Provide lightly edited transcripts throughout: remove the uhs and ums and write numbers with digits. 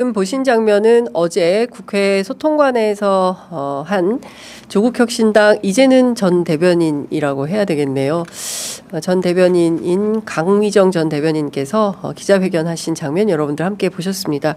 지금 보신 장면은 어제 국회 소통관에서 한 조국혁신당 이제는 전 대변인이라고 해야 되겠네요. 전 대변인인 강미정 전 대변인께서 기자회견하신 장면 여러분들 함께 보셨습니다.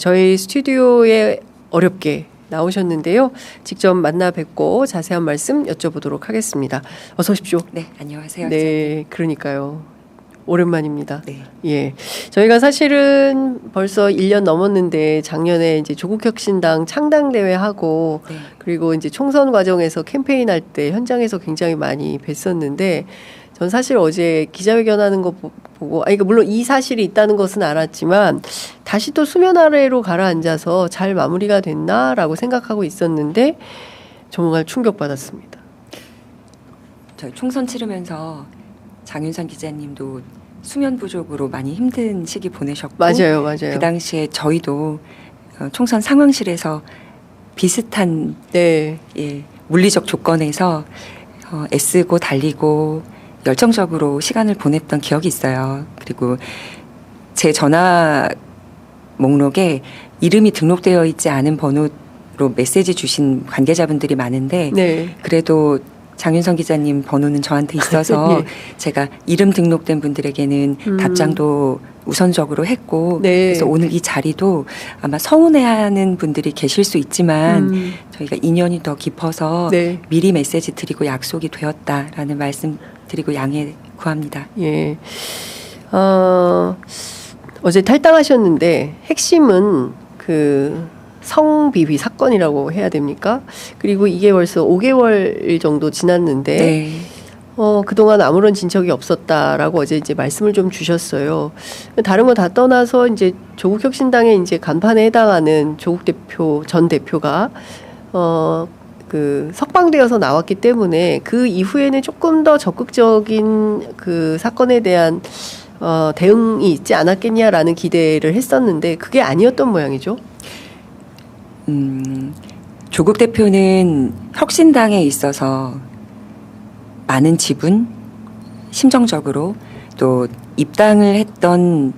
저희 스튜디오에 어렵게 나오셨는데요. 직접 만나 뵙고 자세한 말씀 여쭤보도록 하겠습니다. 어서 오십시오. 네, 안녕하세요. 네, 그러니까요. 오랜만입니다. 네. 예. 저희가 사실은 벌써 1년 넘었는데 작년에 이제 조국혁신당 창당대회 하고 네. 그리고 이제 총선 과정에서 캠페인 할 때 현장에서 굉장히 많이 뵀었는데 전 사실 어제 기자회견 하는 거 보고 그러니까 물론 이 사실이 있다는 것은 알았지만 다시 또 수면 아래로 가라앉아서 잘 마무리가 됐나라고 생각하고 있었는데 정말 충격받았습니다. 저희 총선 치르면서 장윤선 기자님도 수면 부족으로 많이 힘든 시기 보내셨고 맞아요. 그 당시에 저희도 총선 상황실에서 비슷한 네. 물리적 조건에서 애쓰고 달리고 열정적으로 시간을 보냈던 기억이 있어요. 그리고 제 전화 목록에 이름이 등록되어 있지 않은 번호로 메시지 주신 관계자분들이 많은데 네. 그래도 장윤선 기자님 번호는 저한테 있어서 네. 제가 이름 등록된 분들에게는 답장도 우선적으로 했고 네. 그래서 오늘 이 자리도 아마 서운해하는 분들이 계실 수 있지만 저희가 인연이 더 깊어서 네. 미리 메시지 드리고 약속이 되었다라는 말씀 드리고 양해 구합니다. 예. 어제 탈당하셨는데 핵심은 그 성비위 사건이라고 해야 됩니까? 그리고 이게 벌써 5개월 정도 지났는데 네. 그동안 아무런 진척이 없었다라고 어제 이제 말씀을 좀 주셨어요. 다른 거 다 떠나서 이제 조국혁신당의 이제 간판에 해당하는 조국 대표 전 대표가 그 석방되어서 나왔기 때문에 그 이후에는 조금 더 적극적인 그 사건에 대한 대응이 있지 않았겠냐라는 기대를 했었는데 그게 아니었던 모양이죠. 조국 대표는 혁신당에 있어서 많은 지분, 심정적으로 또 입당을 했던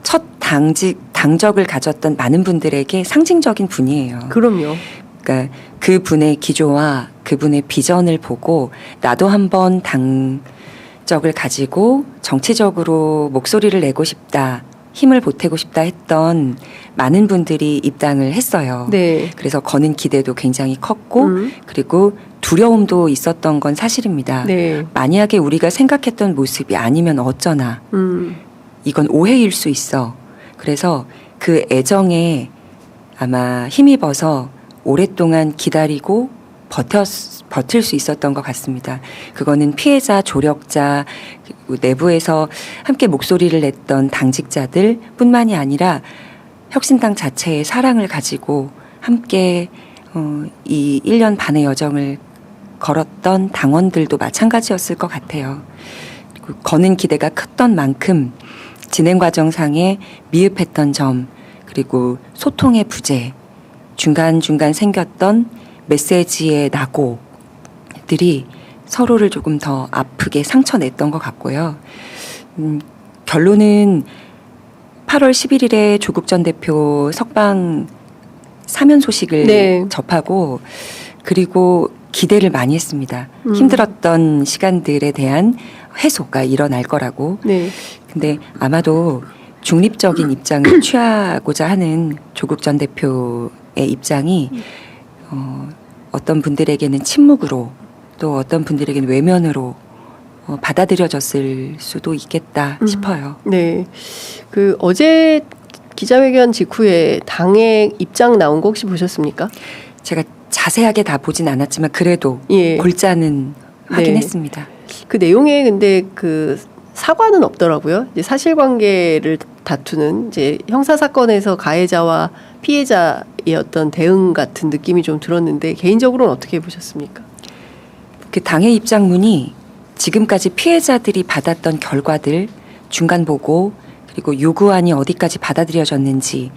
첫 당적을 가졌던 많은 분들에게 상징적인 분이에요. 그럼요. 그러니까 그 분의 기조와 그분의 비전을 보고 나도 한번 당적을 가지고 정치적으로 목소리를 내고 싶다. 힘을 보태고 싶다 했던 많은 분들이 입당을 했어요. 네. 그래서 거는 기대도 굉장히 컸고 그리고 두려움도 있었던 건 사실입니다. 네. 만약에 우리가 생각했던 모습이 아니면 어쩌나. 이건 오해일 수 있어. 그래서 그 애정에 아마 힘입어서 오랫동안 기다리고 버틸 수 있었던 것 같습니다. 그거는 피해자, 조력자, 내부에서 함께 목소리를 냈던 당직자들 뿐만이 아니라 혁신당 자체의 사랑을 가지고 함께 이 1년 반의 여정을 걸었던 당원들도 마찬가지였을 것 같아요. 그리고 거는 기대가 컸던 만큼 진행 과정상에 미흡했던 점 그리고 소통의 부재 중간중간 생겼던 메시지의 낙오들이 서로를 조금 더 아프게 상처냈던 것 같고요. 결론은 8월 11일에 조국 전 대표 석방 사면 소식을 네. 접하고 그리고 기대를 많이 했습니다. 힘들었던 시간들에 대한 해소가 일어날 거라고. 네. 근데 아마도 중립적인 입장을 취하고자 하는 조국 전 대표의 입장이 어떤 분들에게는 침묵으로 또 어떤 분들에게는 외면으로 받아들여졌을 수도 있겠다 싶어요. 네. 그 어제 기자회견 직후에 당의 입장 나온 거 혹시 보셨습니까? 제가 자세하게 다 보진 않았지만 그래도 예. 골자는 네. 확인했습니다. 그 내용에 근데 그 사과는 없더라고요. 이제 사실관계를 다투는 이제 형사 사건에서 가해자와 피해자의 어떤 대응 같은 느낌이 좀 들었는데 개인적으로는 어떻게 보셨습니까? 그 당의 입장문이 지금까지 피해자들이 받았던 결과들 중간 보고 그리고 요구안이 어디까지 받아들여졌는지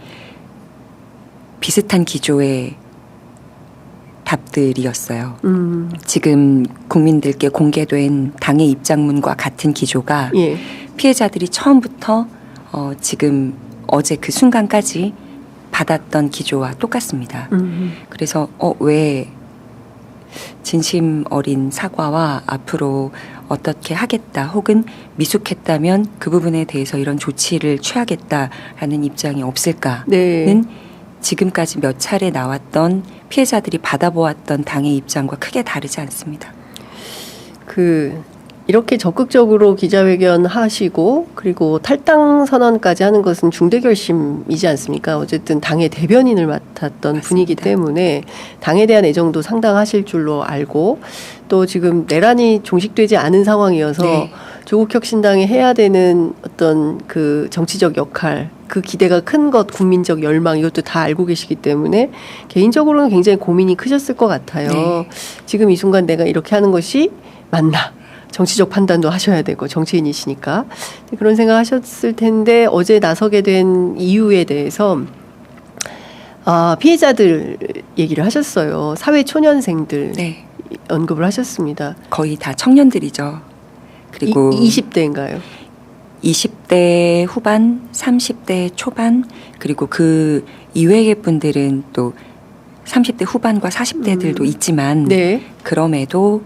비슷한 기조의 답들이었어요. 지금 국민들께 공개된 당의 입장문과 같은 기조가 피해자들이 처음부터 지금 어제 그 순간까지 받았던 기조와 똑같습니다. 그래서 왜 진심 어린 사과와 앞으로 어떻게 하겠다 혹은 미숙했다면 그 부분에 대해서 이런 조치를 취하겠다라는 입장이 없을까는 네. 지금까지 몇 차례 나왔던 피해자들이 받아보았던 당의 입장과 크게 다르지 않습니다. 이렇게 적극적으로 기자회견 하시고 그리고 탈당 선언까지 하는 것은 중대 결심이지 않습니까? 어쨌든 당의 대변인을 맡았던 맞습니다. 분이기 때문에 당에 대한 애정도 상당하실 줄로 알고 또 지금 내란이 종식되지 않은 상황이어서 네. 조국혁신당이 해야 되는 어떤 그 정치적 역할, 그 기대가 큰 것, 국민적 열망 이것도 다 알고 계시기 때문에 개인적으로는 굉장히 고민이 크셨을 것 같아요. 네. 지금 이 순간 내가 이렇게 하는 것이 맞나? 정치적 판단도 하셔야 되고 정치인이시니까 그런 생각하셨을 텐데 어제 나서게 된 이유에 대해서 피해자들 얘기를 하셨어요. 사회 초년생들 네. 언급을 하셨습니다. 거의 다 청년들이죠. 그리고 20대인가요? 20대 후반, 30대 초반, 그리고 그 이외의 분들은 또 30대 후반과 40대들도 있지만 네. 그럼에도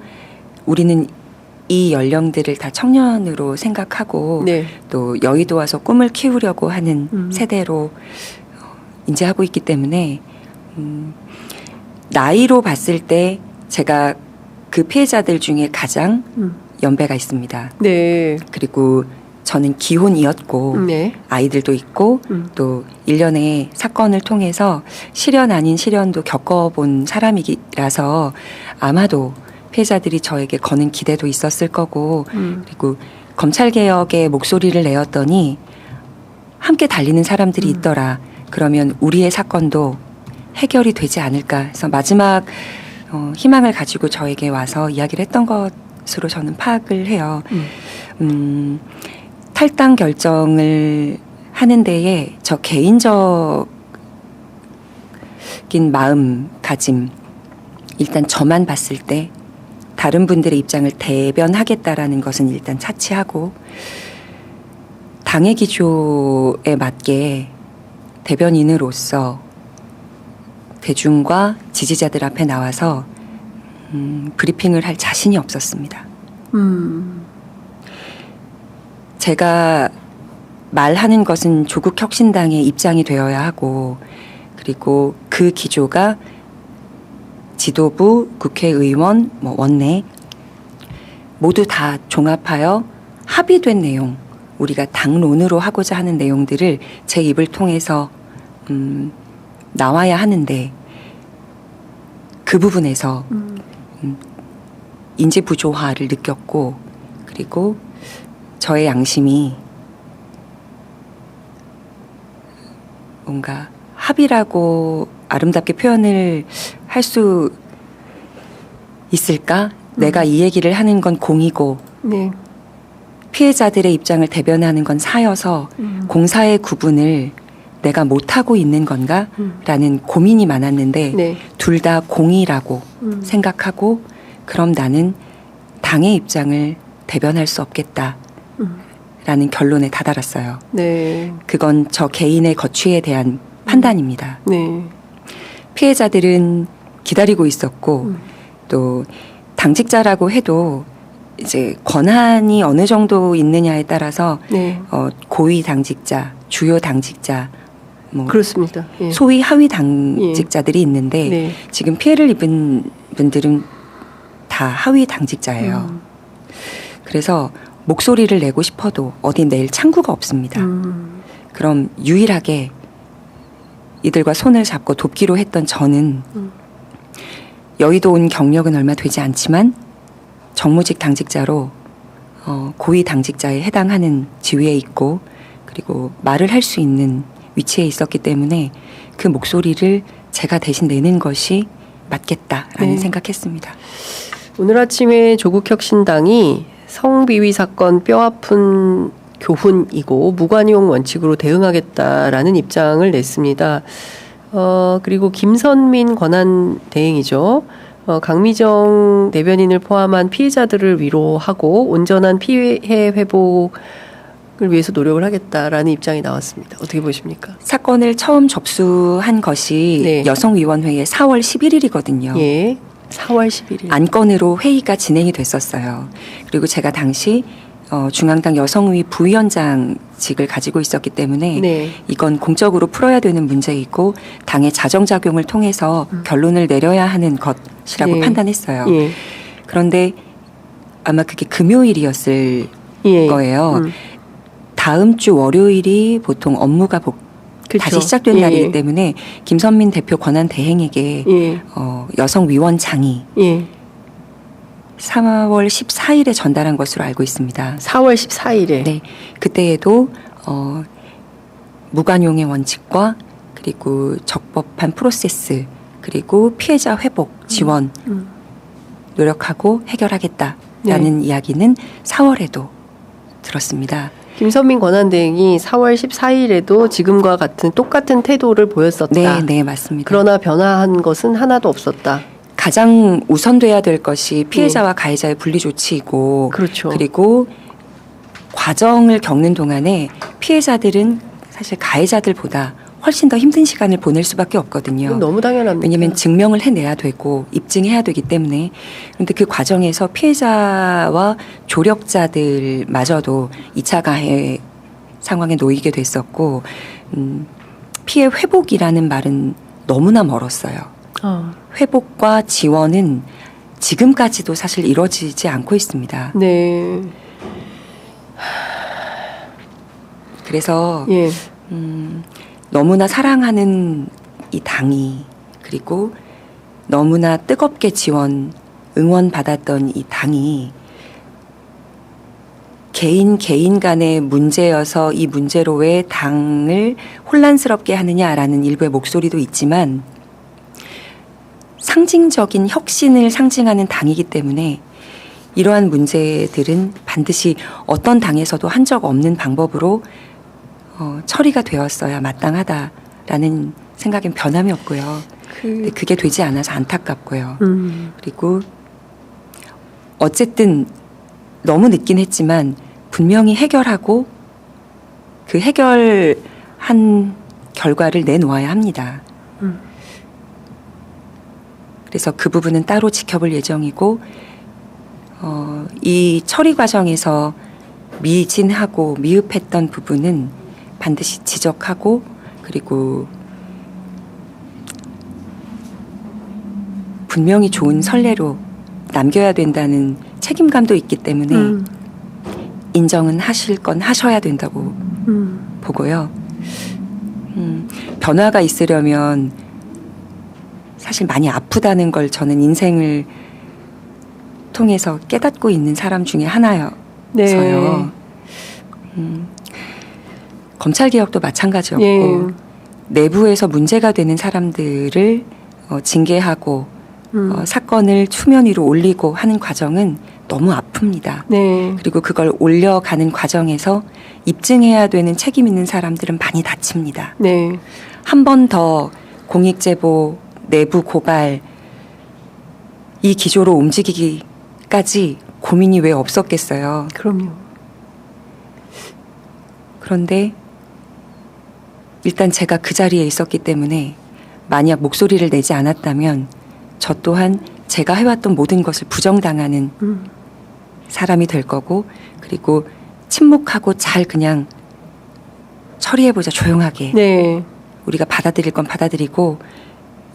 우리는 이 연령들을 다 청년으로 생각하고 네. 또 여의도 와서 꿈을 키우려고 하는 세대로 인지하고 있기 때문에 나이로 봤을 때 제가 그 피해자들 중에 가장 연배가 있습니다. 네. 그리고 저는 기혼이었고 네. 아이들도 있고 또 일련의 사건을 통해서 실연 아닌 실연도 겪어본 사람이라서 아마도 피해자들이 저에게 거는 기대도 있었을 거고 그리고 검찰개혁의 목소리를 내었더니 함께 달리는 사람들이 있더라. 그러면 우리의 사건도 해결이 되지 않을까 해서 마지막 희망을 가지고 저에게 와서 이야기를 했던 것으로 저는 파악을 해요. 탈당 결정을 하는 데에 저 개인적인 마음가짐 일단 저만 봤을 때 다른 분들의 입장을 대변하겠다라는 것은 일단 차치하고 당의 기조에 맞게 대변인으로서 대중과 지지자들 앞에 나와서 브리핑을 할 자신이 없었습니다. 제가 말하는 것은 조국혁신당의 입장이 되어야 하고 그리고 그 기조가 지도부, 국회의원, 원내 모두 다 종합하여 합의된 내용, 우리가 당론으로 하고자 하는 내용들을 제 입을 통해서 나와야 하는데 그 부분에서 인지 부조화를 느꼈고 그리고 저의 양심이 뭔가 합의라고 아름답게 표현을 할 수 있을까? 내가 이 얘기를 하는 건 공이고 네. 피해자들의 입장을 대변하는 건 사여서 공사의 구분을 내가 못하고 있는 건가? 라는 고민이 많았는데 네. 둘 다 공이라고 생각하고 그럼 나는 당의 입장을 대변할 수 없겠다. 라는 결론에 다다랐어요. 네. 그건 저 개인의 거취에 대한 판단입니다. 네. 피해자들은 기다리고 있었고 또 당직자라고 해도 이제 권한이 어느 정도 있느냐에 따라서 네. 고위 당직자, 주요 당직자, 그렇습니다. 예. 소위 하위 당직자들이 있는데 네. 지금 피해를 입은 분들은 다 하위 당직자예요. 그래서 목소리를 내고 싶어도 어디 낼 창구가 없습니다. 그럼 유일하게 이들과 손을 잡고 돕기로 했던 저는 여의도 온 경력은 얼마 되지 않지만 정무직 당직자로 고위 당직자에 해당하는 지위에 있고 그리고 말을 할 수 있는 위치에 있었기 때문에 그 목소리를 제가 대신 내는 것이 맞겠다라는 네. 생각했습니다. 오늘 아침에 조국혁신당이 성비위 사건 뼈아픈 교훈이고 무관용 원칙으로 대응하겠다라는 입장을 냈습니다. 그리고 김선민 권한대행이죠. 강미정 대변인을 포함한 피해자들을 위로하고 온전한 피해 회복을 위해서 노력을 하겠다라는 입장이 나왔습니다. 어떻게 보십니까? 사건을 처음 접수한 것이 네. 여성위원회의 4월 11일이거든요. 예, 4월 11일. 안건으로 회의가 진행이 됐었어요. 그리고 제가 당시 중앙당 여성위 부위원장직을 가지고 있었기 때문에 네. 이건 공적으로 풀어야 되는 문제이고 당의 자정작용을 통해서 결론을 내려야 하는 것이라고 네. 판단했어요. 예, 그런데 아마 그게 금요일이었을 예. 거예요. 다음 주 월요일이 보통 업무가 그렇죠. 다시 시작된 예, 날이기 예. 때문에 김선민 대표 권한 대행에게 예, 여성위원장이 예. 3월 14일에 전달한 것으로 알고 있습니다. 4월 14일에. 네, 그때에도 무관용의 원칙과 그리고 적법한 프로세스 그리고 피해자 회복 지원 노력하고 해결하겠다라는 이야기는 4월에도 들었습니다. 김선민 권한대행이 4월 14일에도 지금과 같은 똑같은 태도를 보였었다. 네, 네, 맞습니다. 그러나 변화한 것은 하나도 없었다. 가장 우선돼야 될 것이 피해자와 가해자의 분리 조치이고 그렇죠. 그리고 과정을 겪는 동안에 피해자들은 사실 가해자들보다 훨씬 더 힘든 시간을 보낼 수밖에 없거든요. 너무 당연합니다. 왜냐하면 증명을 해내야 되고 입증해야 되기 때문에. 그런데 그 과정에서 피해자와 조력자들마저도 2차 가해 상황에 놓이게 됐었고 피해 회복이라는 말은 너무나 멀었어요. 회복과 지원은 지금까지도 사실 이루어지지 않고 있습니다. 네. 그래서 예. 너무나 사랑하는 이 당이 그리고 너무나 뜨겁게 응원받았던 이 당이 개인 간의 문제여서 이 문제로 왜 당을 혼란스럽게 하느냐라는 일부의 목소리도 있지만 상징적인 혁신을 상징하는 당이기 때문에 이러한 문제들은 반드시 어떤 당에서도 한 적 없는 방법으로 처리가 되었어야 마땅하다라는 생각엔 변함이 없고요. 근데 그게 되지 않아서 안타깝고요. 그리고 어쨌든 너무 늦긴 했지만 분명히 해결하고 그 해결한 결과를 내놓아야 합니다. 그래서 그 부분은 따로 지켜볼 예정이고 이 처리 과정에서 미진하고 미흡했던 부분은 반드시 지적하고 그리고 분명히 좋은 선례로 남겨야 된다는 책임감도 있기 때문에 인정은 하실 건 하셔야 된다고 보고요. 변화가 있으려면 사실 많이 아프다는 걸 저는 인생을 통해서 깨닫고 있는 사람 중에 하나여서요. 네. 검찰개혁도 마찬가지였고 예. 내부에서 문제가 되는 사람들을 징계하고 사건을 수면 위로 올리고 하는 과정은 너무 아픕니다. 네. 그리고 그걸 올려가는 과정에서 입증해야 되는 책임 있는 사람들은 많이 다칩니다. 네. 한 번 더 공익제보, 내부 고발 이 기조로 움직이기까지 고민이 왜 없었겠어요. 그럼요. 그런데 일단 제가 그 자리에 있었기 때문에 만약 목소리를 내지 않았다면 저 또한 제가 해왔던 모든 것을 부정당하는 사람이 될 거고 그리고 침묵하고 잘 그냥 처리해보자 조용하게. 네. 우리가 받아들일 건 받아들이고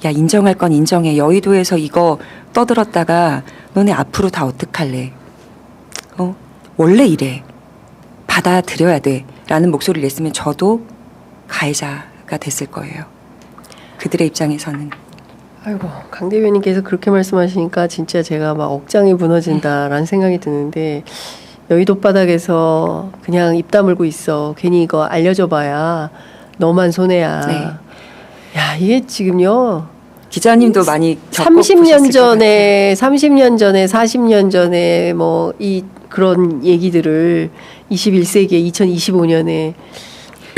야 인정할 건 인정해. 여의도에서 이거 떠들었다가 너네 앞으로 다 어떡할래. 원래 이래. 받아들여야 돼. 라는 목소리를 냈으면 저도 가해자가 됐을 거예요. 그들의 입장에서는. 아이고, 강 대변인께서 그렇게 말씀하시니까 진짜 제가 막 억장이 무너진다라는 생각이 드는데 여의도 바닥에서 그냥 입 다물고 있어. 괜히 이거 알려줘 봐야 너만 손해야. 네. 야, 이게 지금요. 기자님도 많이 30년 전에, 30년 전에, 40년 전에 뭐 그런 얘기들을 21세기에 2025년에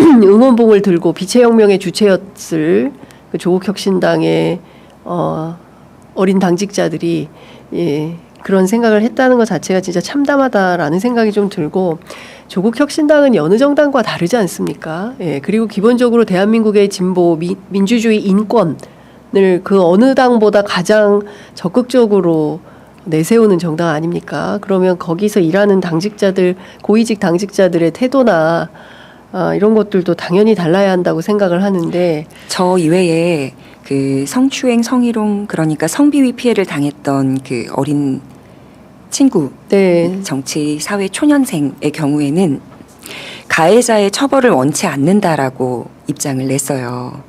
응원봉을 들고 빛의 혁명의 주체였을 그 조국혁신당의 어린 당직자들이 그런 생각을 했다는 것 자체가 진짜 참담하다라는 생각이 좀 들고 조국 혁신당은 여느 정당과 다르지 않습니까? 예, 그리고 기본적으로 대한민국의 진보 민주주의 인권을 그 어느 당보다 가장 적극적으로 내세우는 정당 아닙니까? 그러면 거기서 일하는 당직자들, 고위직 당직자들의 태도나 이런 것들도 당연히 달라야 한다고 생각을 하는데 저 이외에 그 성추행, 성희롱 그러니까 성비위 피해를 당했던 그 어린 친구, 네. 정치 사회 초년생의 경우에는 가해자의 처벌을 원치 않는다라고 입장을 냈어요.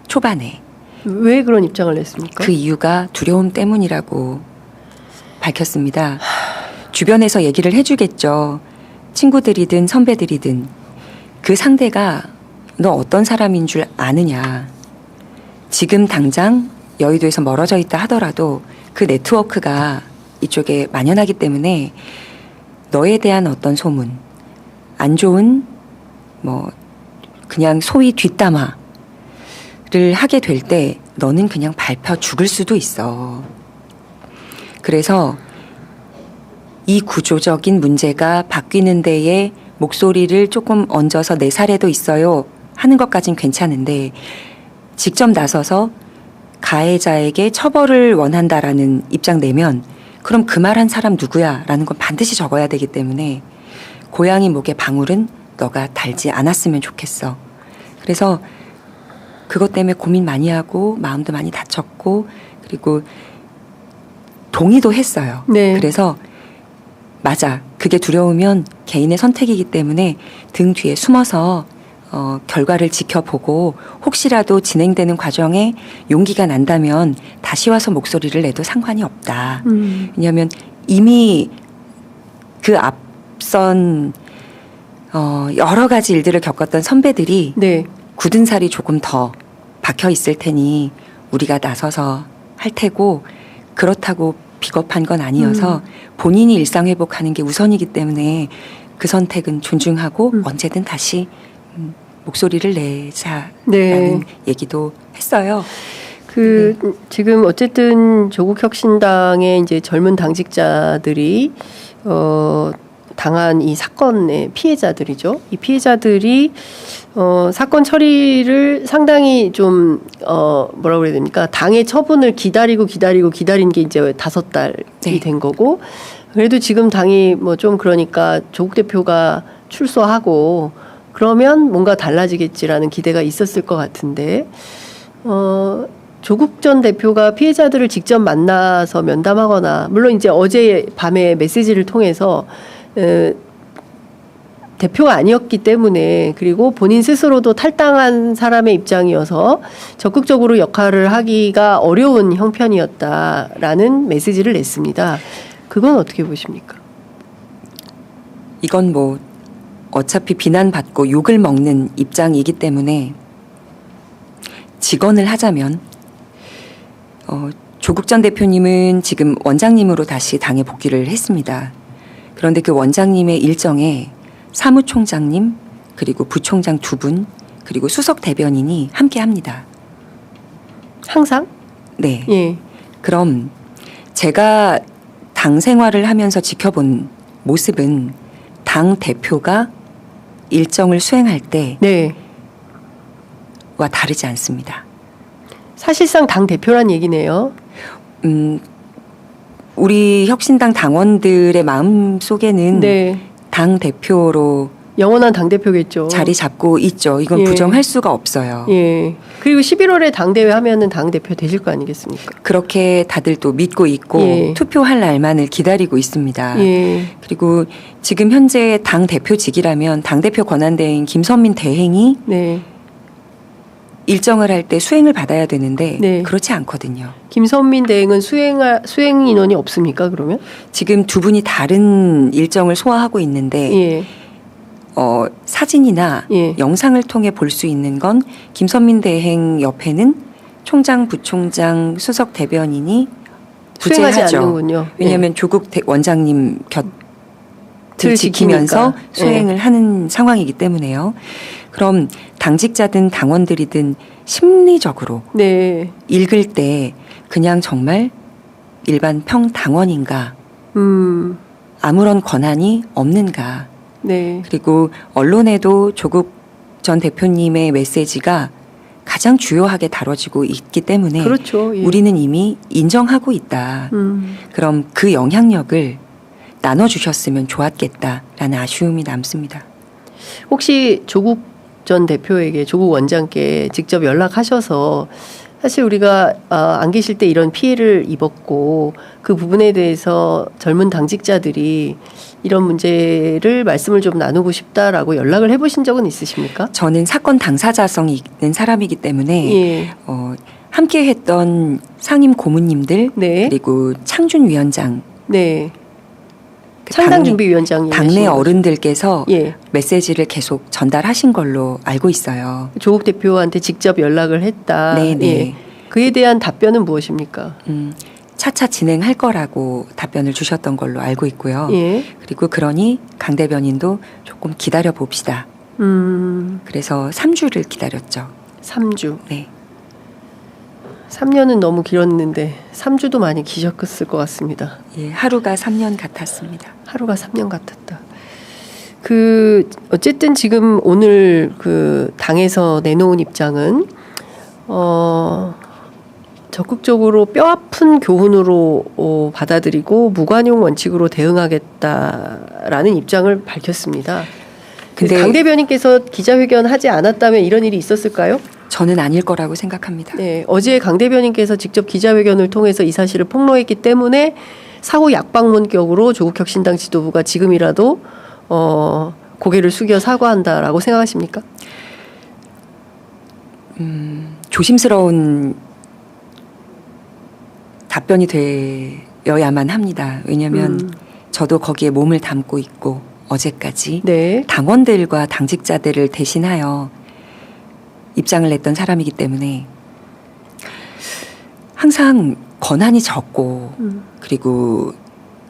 초반에. 왜 그런 입장을 냈습니까? 그 이유가 두려움 때문이라고 밝혔습니다. 주변에서 얘기를 해주겠죠. 친구들이든 선배들이든 그 상대가 너 어떤 사람인 줄 아느냐. 지금 당장 여의도에서 멀어져 있다 하더라도 그 네트워크가 이쪽에 만연하기 때문에 너에 대한 어떤 소문, 안 좋은 뭐 그냥 소위 뒷담화를 하게 될 때 너는 그냥 밟혀 죽을 수도 있어. 그래서 이 구조적인 문제가 바뀌는 데에 목소리를 조금 얹어서 내 사례도 있어요 하는 것까진 괜찮은데 직접 나서서 가해자에게 처벌을 원한다라는 입장 내면 그럼 그 말한 사람 누구야? 라는 건 반드시 적어야 되기 때문에 고양이 목에 방울은 너가 달지 않았으면 좋겠어. 그래서 그것 때문에 고민 많이 하고 마음도 많이 다쳤고 그리고 동의도 했어요. 네. 그래서 맞아. 그게 두려우면 개인의 선택이기 때문에 등 뒤에 숨어서 결과를 지켜보고 혹시라도 진행되는 과정에 용기가 난다면 다시 와서 목소리를 내도 상관이 없다. 왜냐하면 이미 그 앞선 여러 가지 일들을 겪었던 선배들이 네. 굳은 살이 조금 더 박혀 있을 테니 우리가 나서서 할 테고 그렇다고 비겁한 건 아니어서 본인이 일상 회복하는 게 우선이기 때문에 그 선택은 존중하고 언제든 다시 목소리를 내자라는 네. 얘기도 했어요. 지금 어쨌든 조국 혁신당의 이제 젊은 당직자들이 당한 이 사건의 피해자들이죠. 이 피해자들이 사건 처리를 상당히 좀 뭐라고 그래야 됩니까? 당의 처분을 기다린 게 이제 5달이 네. 된 거고 그래도 지금 당이 뭐 좀 그러니까 조국 대표가 출소하고 그러면 뭔가 달라지겠지라는 기대가 있었을 것 같은데 조국 전 대표가 피해자들을 직접 만나서 면담하거나 물론 이제 어제 밤에 메시지를 통해서 대표가 아니었기 때문에 그리고 본인 스스로도 탈당한 사람의 입장이어서 적극적으로 역할을 하기가 어려운 형편이었다라는 메시지를 냈습니다. 그건 어떻게 보십니까? 이건 뭐 어차피 비난받고 욕을 먹는 입장이기 때문에 직언을 하자면 조국 전 대표님은 지금 원장님으로 다시 당에 복귀를 했습니다. 그런데 그 원장님의 일정에 사무총장님 그리고 부총장 2분 그리고 수석 대변인이 함께 합니다. 항상? 네. 예. 그럼 제가 당 생활을 하면서 지켜본 모습은 당 대표가 일정을 수행할 때와 네. 다르지 않습니다. 사실상 당 대표란 얘기네요. 우리 혁신당 당원들의 마음 속에는 네. 당 대표로 영원한 당 대표겠죠. 자리 잡고 있죠. 이건 예. 부정할 수가 없어요. 예. 그리고 11월에 당대회 하면은 당 대표 되실 거 아니겠습니까? 그렇게 다들 또 믿고 있고 예. 투표할 날만을 기다리고 있습니다. 예. 그리고 지금 현재 당 대표직이라면 당 대표 권한대행 김선민 대행이 네. 일정을 할 때 수행을 받아야 되는데 네. 그렇지 않거든요. 김선민 대행은 수행 인원이 없습니까? 그러면? 지금 두 분이 다른 일정을 소화하고 있는데 예. 사진이나 예. 영상을 통해 볼 수 있는 건 김선민 대행 옆에는 총장, 부총장, 수석 대변인이 수행하지 부재하죠. 않는군요. 왜냐하면 조국 원장님 곁을 들 지키면서 지키니까. 수행을 하는 상황이기 때문에요. 그럼 당직자든 당원들이든 심리적으로 네. 읽을 때 그냥 정말 일반 평당원인가 아무런 권한이 없는가. 네. 그리고 언론에도 조국 전 대표님의 메시지가 가장 주요하게 다뤄지고 있기 때문에 그렇죠. 예. 우리는 이미 인정하고 있다. 그럼 그 영향력을 나눠주셨으면 좋았겠다라는 아쉬움이 남습니다. 혹시 조국 전 대표에게, 조국 원장께 직접 연락하셔서 사실 우리가 안 계실 때 이런 피해를 입었고 그 부분에 대해서 젊은 당직자들이 이런 문제를 말씀을 좀 나누고 싶다라고 연락을 해보신 적은 있으십니까? 저는 사건 당사자성이 있는 사람이기 때문에 예. 함께 했던 상임 고문님들 네. 그리고 창준 위원장 네. 창당준비위원장이 당내 어른들께서 예. 메시지를 계속 전달하신 걸로 알고 있어요. 조국 대표한테 직접 연락을 했다. 네네. 예. 그에 대한 답변은 무엇입니까? 차차 진행할 거라고 답변을 주셨던 걸로 알고 있고요. 예. 그리고 그러니 강 대변인도 조금 기다려 봅시다. 그래서 3주를 기다렸죠. 3주. 네. 3년은 너무 길었는데 3주도 많이 기셨을 것 같습니다. 예, 하루가 3년 같았습니다. 하루가 3년 같았다. 어쨌든 지금 오늘 당에서 내놓은 입장은 적극적으로 뼈아픈 교훈으로 받아들이고 무관용 원칙으로 대응하겠다라는 입장을 밝혔습니다. 근데 강 대변인께서 기자회견 하지 않았다면 이런 일이 있었을까요? 저는 아닐 거라고 생각합니다. 네, 어제 강 대변인께서 직접 기자회견을 통해서 이 사실을 폭로했기 때문에 사후 약방문격으로 조국혁신당 지도부가 지금이라도 고개를 숙여 사과한다라고 생각하십니까? 조심스러운 답변이 되어야만 합니다. 왜냐하면 저도 거기에 몸을 담고 있고 어제까지 네. 당원들과 당직자들을 대신하여 입장을 냈던 사람이기 때문에 항상 권한이 적고 그리고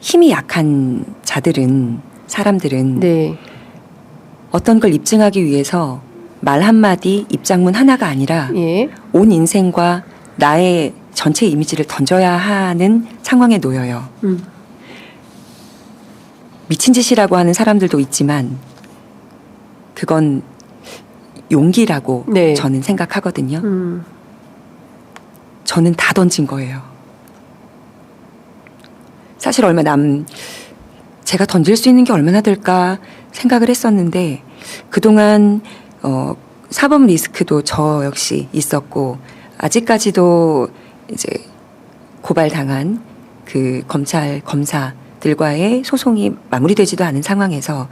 힘이 약한 사람들은 네. 어떤 걸 입증하기 위해서 말 한마디 입장문 하나가 아니라 예. 온 인생과 나의 전체 이미지를 던져야 하는 상황에 놓여요. 미친 짓이라고 하는 사람들도 있지만 그건 용기라고 네. 저는 생각하거든요. 저는 다 던진 거예요. 사실 제가 던질 수 있는 게 얼마나 될까 생각을 했었는데 그동안 사법 리스크도 저 역시 있었고 아직까지도 이제 고발당한 그 검찰 검사들과의 소송이 마무리되지도 않은 상황에서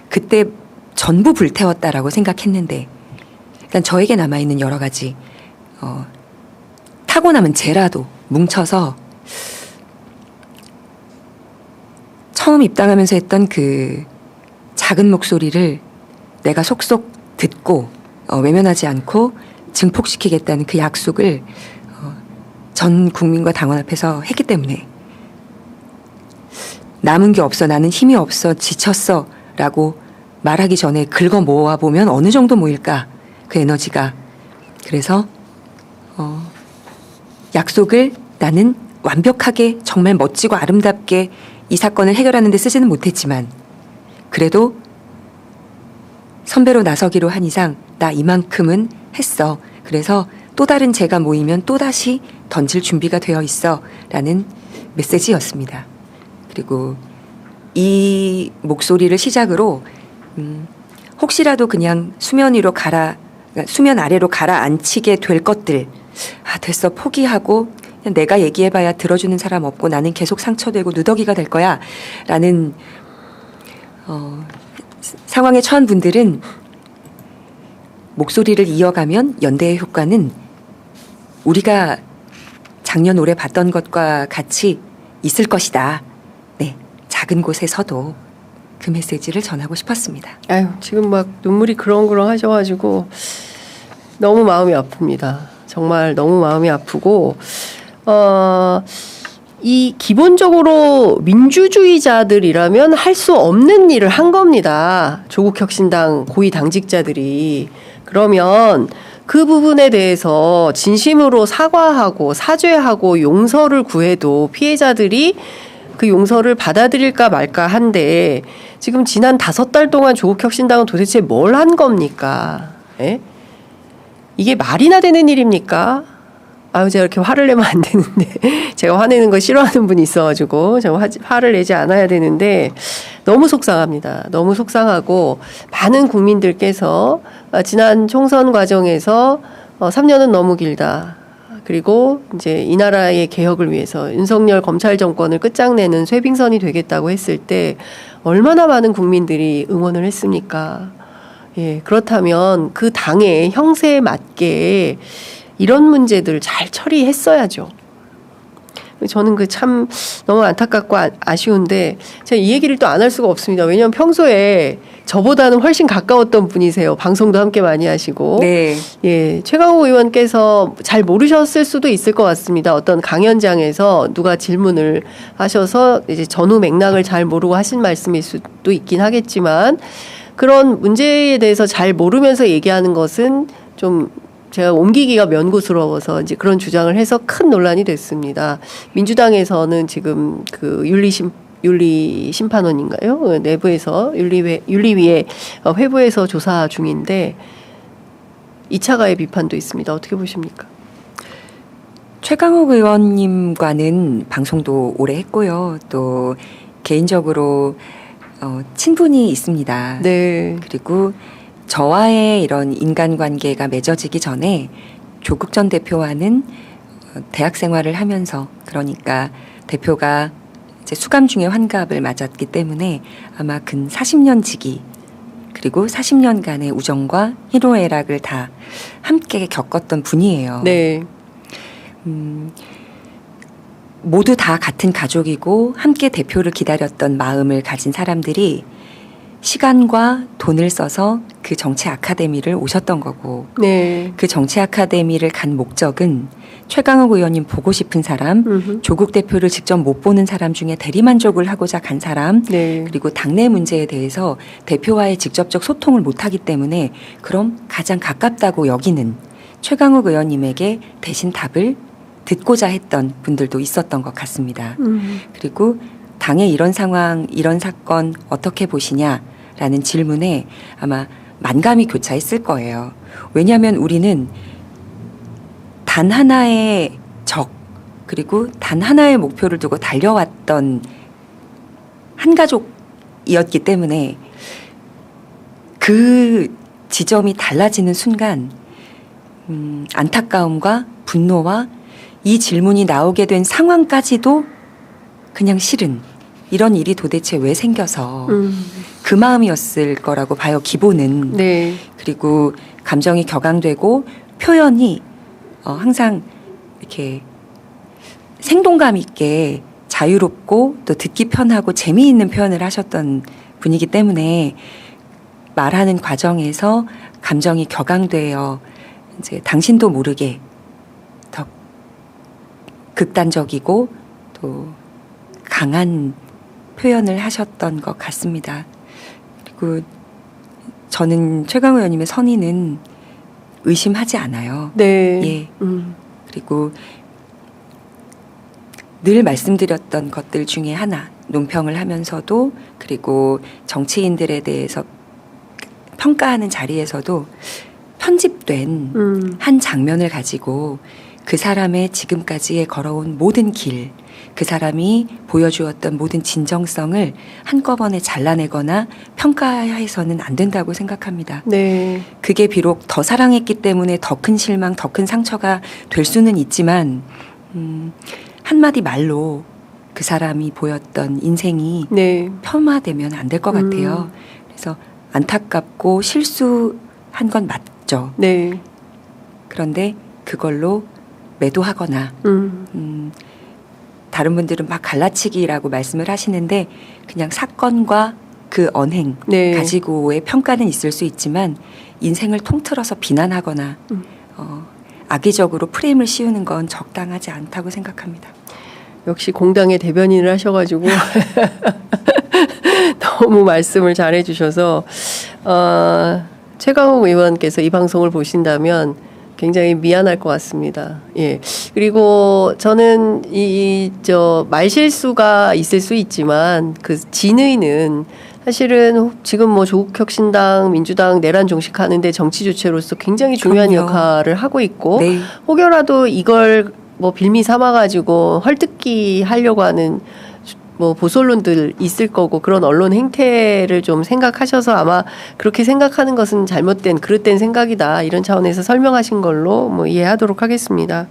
그때 전부 불태웠다라고 생각했는데 일단 저에게 남아있는 여러 가지 타고남은 죄라도 뭉쳐서 처음 입당하면서 했던 그 작은 목소리를 내가 속속 듣고 외면하지 않고 증폭시키겠다는 그 약속을 전 국민과 당원 앞에서 했기 때문에 남은 게 없어 나는 힘이 없어 지쳤어 라고 말하기 전에 긁어 모아보면 어느 정도 모일까 그 에너지가. 그래서 약속을 나는 완벽하게 정말 멋지고 아름답게 이 사건을 해결하는 데 쓰지는 못했지만 그래도 선배로 나서기로 한 이상 나 이만큼은 했어. 그래서 또 다른 죄가 모이면 또다시 던질 준비가 되어 있어 라는 메시지였습니다. 그리고 이 목소리를 시작으로 혹시라도 그냥 수면 아래로 가라앉히게 될 것들 됐어 포기하고 그냥 내가 얘기해봐야 들어주는 사람 없고 나는 계속 상처되고 누더기가 될 거야 라는 상황에 처한 분들은 목소리를 이어가면 연대의 효과는 우리가 작년 올해 봤던 것과 같이 있을 것이다. 네, 작은 곳에서도 그 메시지를 전하고 싶었습니다. 아유, 지금 막 눈물이 그렁그렁 하셔가지고 너무 마음이 아픕니다. 정말 너무 마음이 아프고 이 기본적으로 민주주의자들이라면 할 수 없는 일을 한 겁니다. 조국혁신당 고위 당직자들이. 그러면 그 부분에 대해서 진심으로 사과하고 사죄하고 용서를 구해도 피해자들이 그 용서를 받아들일까 말까 한데 지금 지난 5달 동안 조국혁신당은 도대체 뭘 한 겁니까? 예? 이게 말이나 되는 일입니까? 아유, 제가 이렇게 화를 내면 안 되는데 제가 화내는 거 싫어하는 분이 있어가지고 제가 화를 내지 않아야 되는데 너무 속상합니다. 너무 속상하고 많은 국민들께서 지난 총선 과정에서 3년은 너무 길다. 그리고 이제 이 나라의 개혁을 위해서 윤석열 검찰 정권을 끝장내는 쇄빙선이 되겠다고 했을 때 얼마나 많은 국민들이 응원을 했습니까? 예, 그렇다면 그 당의 형세에 맞게 이런 문제들 잘 처리했어야죠. 저는 그 참 너무 안타깝고 아쉬운데 제가 이 얘기를 또 안 할 수가 없습니다. 왜냐하면 평소에 저보다는 훨씬 가까웠던 분이세요. 방송도 함께 많이 하시고. 네. 예, 최강욱 의원께서 잘 모르셨을 수도 있을 것 같습니다. 어떤 강연장에서 누가 질문을 하셔서 이제 전후 맥락을 잘 모르고 하신 말씀일 수도 있긴 하겠지만 그런 문제에 대해서 잘 모르면서 얘기하는 것은 좀 제가 옮기기가 면구스러워서 이제 그런 주장을 해서 큰 논란이 됐습니다. 민주당에서는 지금 그 윤리심판원인가요? 내부에서 윤리위에 회부에서 조사 중인데 2차 가해 비판도 있습니다. 어떻게 보십니까? 최강욱 의원님과는 방송도 오래 했고요. 또 개인적으로 친분이 있습니다. 네. 그리고 저와의 이런 인간관계가 맺어지기 전에 조국 전 대표와는 대학 생활을 하면서 그러니까 대표가 이제 수감 중에 환갑을 맞았기 때문에 아마 근 40년 지기 그리고 40년간의 우정과 희노애락을 다 함께 겪었던 분이에요. 네. 모두 다 같은 가족이고 함께 대표를 기다렸던 마음을 가진 사람들이 시간과 돈을 써서 그 정치 아카데미를 오셨던 거고 네. 그 정치 아카데미를 간 목적은 최강욱 의원님 보고 싶은 사람, 조국 대표를 직접 못 보는 사람 중에 대리만족을 하고자 간 사람, 네. 그리고 당내 문제에 대해서 대표와의 직접적 소통을 못하기 때문에 그럼 가장 가깝다고 여기는 최강욱 의원님에게 대신 답을 듣고자 했던 분들도 있었던 것 같습니다. 그리고 당의 이런 상황, 이런 사건 어떻게 보시냐라는 질문에 아마 만감이 교차했을 거예요. 왜냐하면 우리는 단 하나의 적, 그리고 단 하나의 목표를 두고 달려왔던 한 가족이었기 때문에 그 지점이 달라지는 순간 안타까움과 분노와 이 질문이 나오게 된 상황까지도 그냥 싫은 이런 일이 도대체 왜 생겨서 그 마음이었을 거라고 봐요. 기본은. 네. 그리고 감정이 격앙되고 표현이 항상 이렇게 생동감 있게 자유롭고 또 듣기 편하고 재미있는 표현을 하셨던 분이기 때문에 말하는 과정에서 감정이 격앙되어 이제 당신도 모르게 더 극단적이고 또 강한 표현을 하셨던 것 같습니다. 그리고 저는 최강욱 의원님의 선의는 의심하지 않아요. 네. 예. 그리고 늘 말씀드렸던 것들 중에 하나, 논평을 하면서도 그리고 정치인들에 대해서 평가하는 자리에서도 편집된 한 장면을 가지고 그 사람의 지금까지의 걸어온 모든 길, 그 사람이 보여주었던 모든 진정성을 한꺼번에 잘라내거나 평가해서는 안 된다고 생각합니다. 네. 그게 비록 더 사랑했기 때문에 더 큰 실망, 더 큰 상처가 될 수는 있지만 한마디 말로 그 사람이 보였던 인생이 네. 폄하되면 안 될 것 같아요. 그래서 안타깝고 실수한 건 맞죠. 네. 그런데 그걸로 매도하거나 다른 분들은 막 갈라치기라고 말씀을 하시는데 그냥 사건과 그 언행 네. 가지고의 평가는 있을 수 있지만 인생을 통틀어서 비난하거나 악의적으로 프레임을 씌우는 건 적당하지 않다고 생각합니다. 역시 공당의 대변인을 하셔가지고 너무 말씀을 잘해주셔서 최강욱 의원께서 이 방송을 보신다면 굉장히 미안할 것 같습니다. 예. 그리고 저는 말실수가 있을 수 있지만 그 진의는 사실은 지금 뭐 조국혁신당, 민주당 내란 종식하는데 정치 주체로서 굉장히 중요한 그럼요. 역할을 하고 있고 네. 혹여라도 이걸 뭐 빌미 삼아가지고 헐뜯기 하려고 하는 뭐 보수언론들 있을 거고 그런 언론 행태를 좀 생각하셔서 아마 그렇게 생각하는 것은 잘못된 그릇된 생각이다 이런 차원에서 설명하신 걸로 뭐 이해하도록 하겠습니다.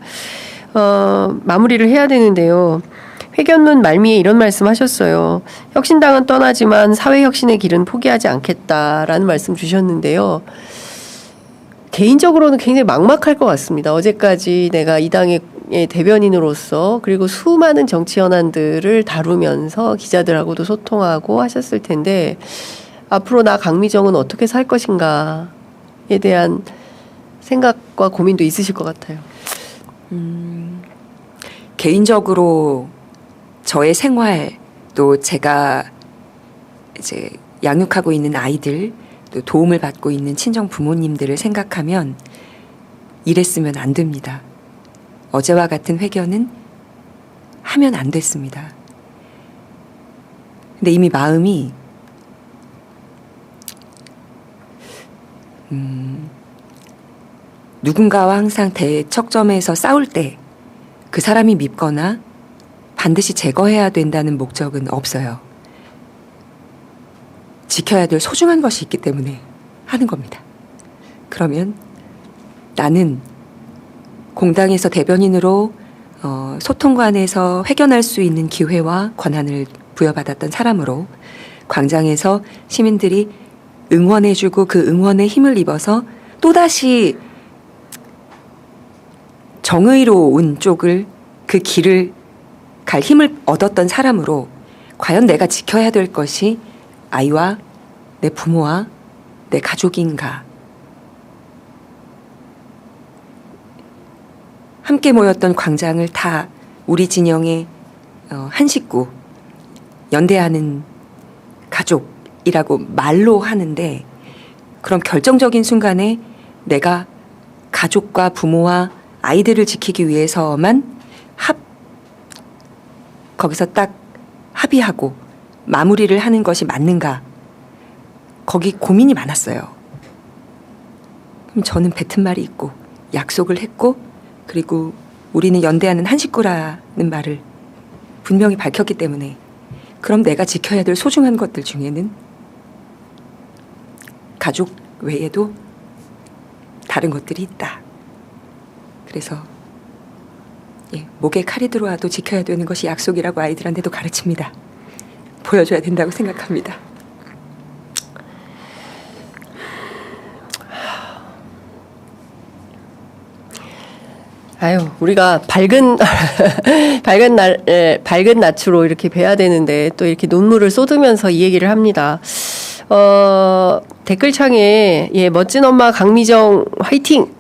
마무리를 해야 되는데요. 회견문 말미에 이런 말씀하셨어요. 혁신당은 떠나지만 사회혁신의 길은 포기하지 않겠다라는 말씀 주셨는데요. 개인적으로는 굉장히 막막할 것 같습니다. 어제까지 내가 이 당의 대변인으로서 그리고 수많은 정치 현안들을 다루면서 기자들하고도 소통하고 하셨을 텐데 앞으로 나 강미정은 어떻게 살 것인가에 대한 생각과 고민도 있으실 것 같아요. 개인적으로 저의 생활 또 제가 이제 양육하고 있는 아이들 또 도움을 받고 있는 친정 부모님들을 생각하면 이랬으면 안 됩니다. 어제와 같은 회견은 하면 안 됐습니다. 근데 이미 마음이 누군가와 항상 대척점에서 싸울 때 그 사람이 밉거나 반드시 제거해야 된다는 목적은 없어요. 지켜야 될 소중한 것이 있기 때문에 하는 겁니다. 그러면 나는 공당에서 대변인으로 소통관에서 회견할 수 있는 기회와 권한을 부여받았던 사람으로 광장에서 시민들이 응원해주고 그 응원에 힘을 입어서 또다시 정의로운 쪽을 그 길을 갈 힘을 얻었던 사람으로 과연 내가 지켜야 될 것이 아이와 내 부모와 내 가족인가. 함께 모였던 광장을 다 우리 진영의 한 식구, 연대하는 가족이라고 말로 하는데 그럼 결정적인 순간에 내가 가족과 부모와 아이들을 지키기 위해서만 거기서 딱 합의하고 마무리를 하는 것이 맞는가? 거기 고민이 많았어요. 그럼 저는 뱉은 말이 있고 약속을 했고 그리고 우리는 연대하는 한 식구라는 말을 분명히 밝혔기 때문에 그럼 내가 지켜야 될 소중한 것들 중에는 가족 외에도 다른 것들이 있다. 그래서 목에 칼이 들어와도 지켜야 되는 것이 약속이라고 아이들한테도 가르칩니다. 보여줘야 된다고 생각합니다. 아유, 우리가 밝은 밝은 낯으로 이렇게 뵈야 되는데 또 이렇게 눈물을 쏟으면서 이 얘기를 합니다. 댓글창에 멋진 엄마 강미정 화이팅.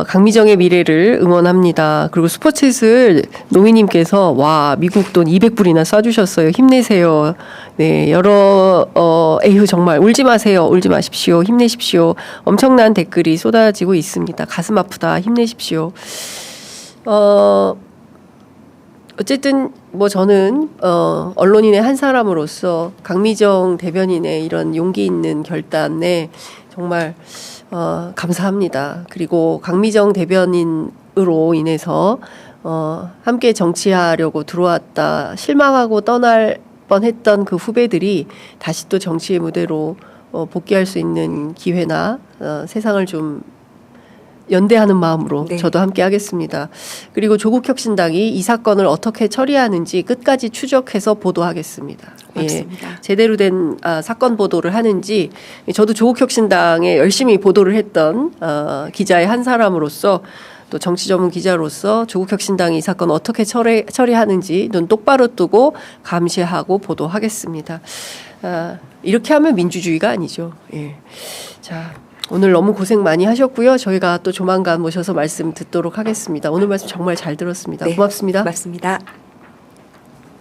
강미정의 미래를 응원합니다. 그리고 슈퍼챗을 노미님께서 와 미국 돈 200불이나 쏴주셨어요. 힘내세요. 네 에휴 정말 울지 마세요. 울지 마십시오. 힘내십시오. 엄청난 댓글이 쏟아지고 있습니다. 가슴 아프다. 힘내십시오. 어쨌든 뭐 저는 언론인의 한 사람으로서 강미정 대변인의 이런 용기 있는 결단에 정말 감사합니다. 그리고 강미정 대변인으로 인해서 함께 정치하려고 들어왔다 실망하고 떠날 뻔했던 그 후배들이 다시 또 정치의 무대로 복귀할 수 있는 기회나 세상을 좀 연대하는 마음으로 네. 저도 함께 하겠습니다. 그리고 조국혁신당이 이 사건을 어떻게 처리하는지 끝까지 추적해서 보도하겠습니다. 맞습니다. 제대로 된 사건 보도를 하는지 저도 조국혁신당에 열심히 보도를 했던 기자의 한 사람으로서 또 정치 전문 기자로서 조국혁신당이 이 사건 어떻게 처리하는지 눈 똑바로 뜨고 감시하고 보도하겠습니다. 이렇게 하면 민주주의가 아니죠. 자. 오늘 너무 고생 많이 하셨고요. 저희가 또 조만간 모셔서 말씀 듣도록 하겠습니다. 오늘 말씀 정말 잘 들었습니다. 네, 고맙습니다. 고맙습니다.